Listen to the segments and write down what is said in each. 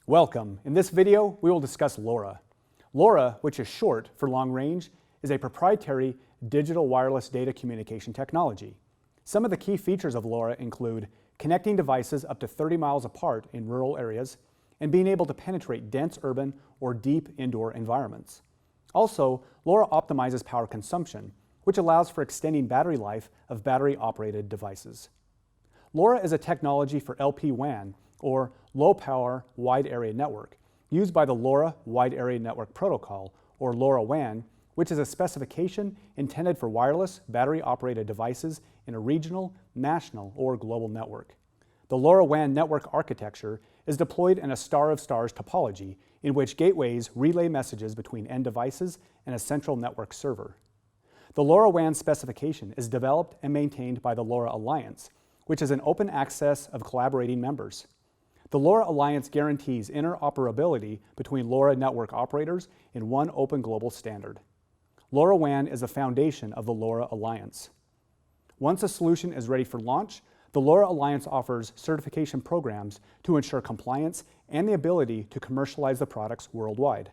Welcome. In this video, we will discuss LoRa. LoRa, which is short for long range, is a proprietary digital wireless data communication technology. Some of the key features of LoRa include connecting devices up to 30 miles apart in rural areas and being able to penetrate dense urban or deep indoor environments. Also, LoRa optimizes power consumption, which allows for extending battery life of battery-operated devices. LoRa is a technology for LPWAN, or Low Power Wide Area Network, used by the LoRa Wide Area Network Protocol, or LoRa WAN, which is a specification intended for wireless battery-operated devices in a regional, national, or global network. The LoRa WAN network architecture is deployed in a star of stars topology, in which gateways relay messages between end devices and a central network server. The LoRa WAN specification is developed and maintained by the LoRa Alliance, which is an open access of collaborating members. The LoRa Alliance guarantees interoperability between LoRa network operators in one open global standard. LoRa WAN is the foundation of the LoRa Alliance. Once a solution is ready for launch, the LoRa Alliance offers certification programs to ensure compliance and the ability to commercialize the products worldwide.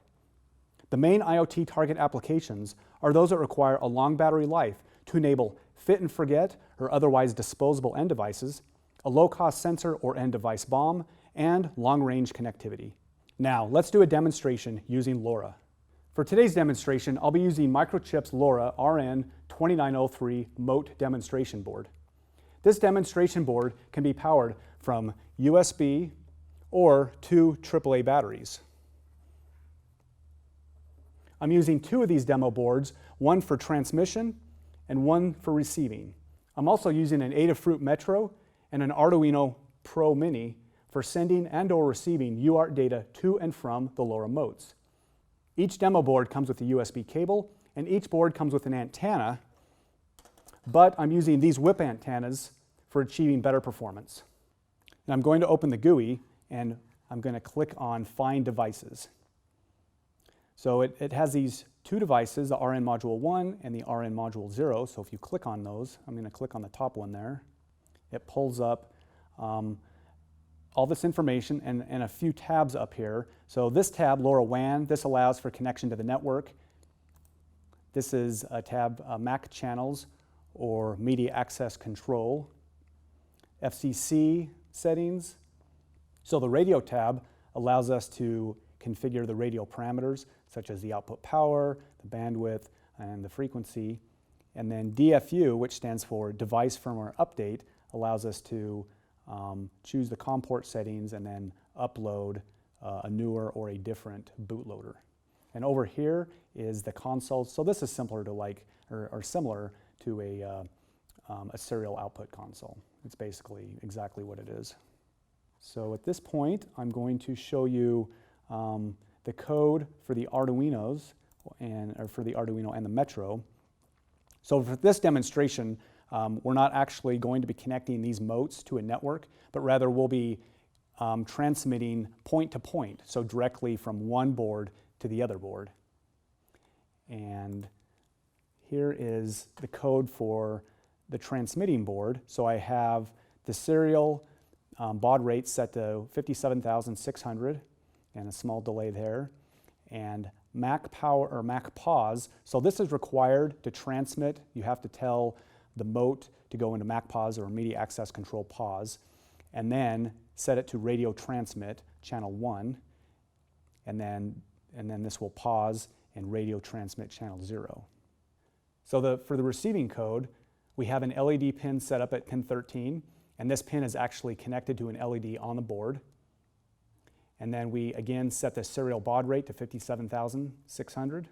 The main IoT target applications are those that require a long battery life to enable fit and forget or otherwise disposable end devices, a low-cost sensor or end device BOM, and long-range connectivity. Now, let's do a demonstration using LoRa. For today's demonstration, I'll be using Microchip's LoRa RN2903 Mote demonstration board. This demonstration board can be powered from USB or two AAA batteries. I'm using two of these demo boards, one for transmission and one for receiving. I'm also using an Adafruit Metro and an Arduino Pro Mini for sending and/or receiving UART data to and from the LoRa motes. Each demo board comes with a USB cable, and each board comes with an antenna, but I'm using these whip antennas for achieving better performance. Now I'm going to open the GUI, and I'm going to click on Find Devices. So it has these two devices, the RN Module 1 and the RN Module 0. So if you click on those, I'm going to click on the top one there. It pulls up all this information and a few tabs up here. So this tab, LoRa WAN, this allows for connection to the network. This is a tab, MAC channels or media access control. FCC settings. So the radio tab allows us to configure the radio parameters such as the output power, the bandwidth, and the frequency. And then DFU, which stands for Device Firmware Update, allows us to choose the COM port settings and then upload a newer or a different bootloader. And over here is the console. So this is similar to similar to a serial output console. It's basically exactly what it is. So at this point, I'm going to show you the code for the Arduinos or for the Arduino and the Metro. So for this demonstration, we're not actually going to be connecting these motes to a network, but rather we'll be transmitting point to point, so directly from one board to the other board. And here is the code for the transmitting board. So I have the serial baud rate set to 57,600 and a small delay there, and MAC power or MAC pause. So this is required to transmit. You have to tell the mote to go into MAC pause or media access control pause, and then set it to radio transmit channel 1, and then this will pause and radio transmit channel 0. So for the receiving code, we have an LED pin set up at pin 13, and this pin is actually connected to an LED on the board. And then we again set the serial baud rate to 57,600.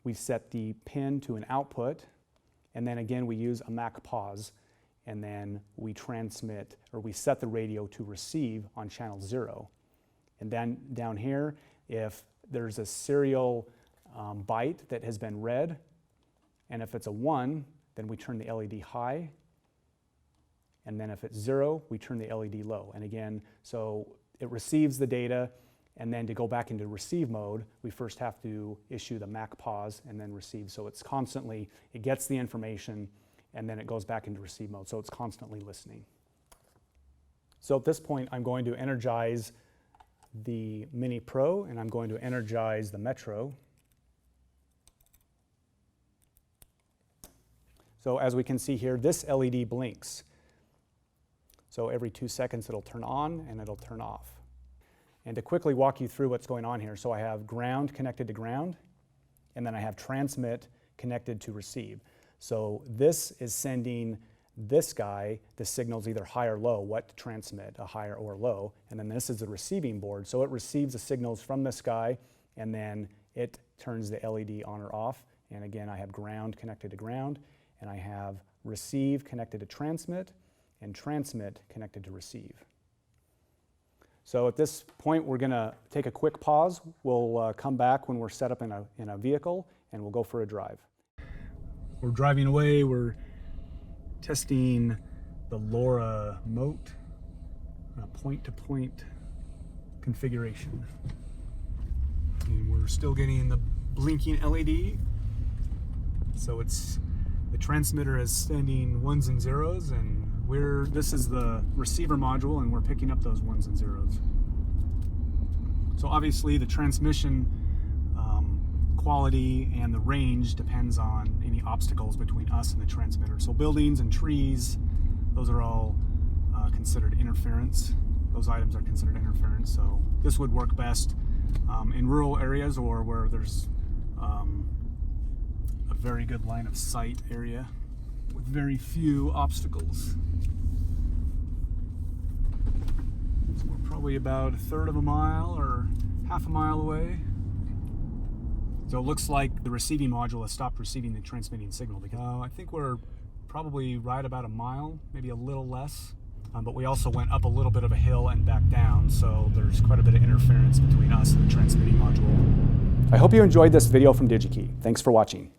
We set the pin to an output, and then again we use a MAC pause, and then we transmit, or we set the radio to receive on channel 0. And then down here, if there's a serial byte that has been read, and if it's a 1, then we turn the LED high. And then if it's 0, we turn the LED low. And again, so it receives the data, and then to go back into receive mode, we first have to issue the MAC pause and then receive. So it's constantly, it gets the information, and then it goes back into receive mode. So it's constantly listening. So at this point, I'm going to energize the Mini Pro, and I'm going to energize the Metro. So as we can see here, this LED blinks. So every 2 seconds it'll turn on and it'll turn off. And to quickly walk you through what's going on here, so I have ground connected to ground, and then I have transmit connected to receive. So this is sending this guy the signals either high or low, what to transmit, a higher or low, and then this is the receiving board. So it receives the signals from this guy, and then it turns the LED on or off. And again, I have ground connected to ground, and I have receive connected to transmit, and transmit connected to receive. So at this point, we're gonna take a quick pause. We'll come back when we're set up in a vehicle, and we'll go for a drive. We're driving away, we're testing the LoRa mote, point-to-point configuration. And we're still getting the blinking LED. So the transmitter is sending ones and zeros, and this is the receiver module, and we're picking up those ones and zeros. So obviously the transmission quality and the range depends on any obstacles between us and the transmitter. So buildings and trees, those are all considered interference. Those items are considered interference. So this would work best in rural areas or where there's a very good line of sight area with very few obstacles. So we're probably about 1/3 of a mile or half a mile away. So it looks like the receiving module has stopped receiving the transmitting signal. I think we're probably right about a mile, maybe a little less. But we also went up a little bit of a hill and back down, so there's quite a bit of interference between us and the transmitting module. I hope you enjoyed this video from Digi-Key. Thanks for watching.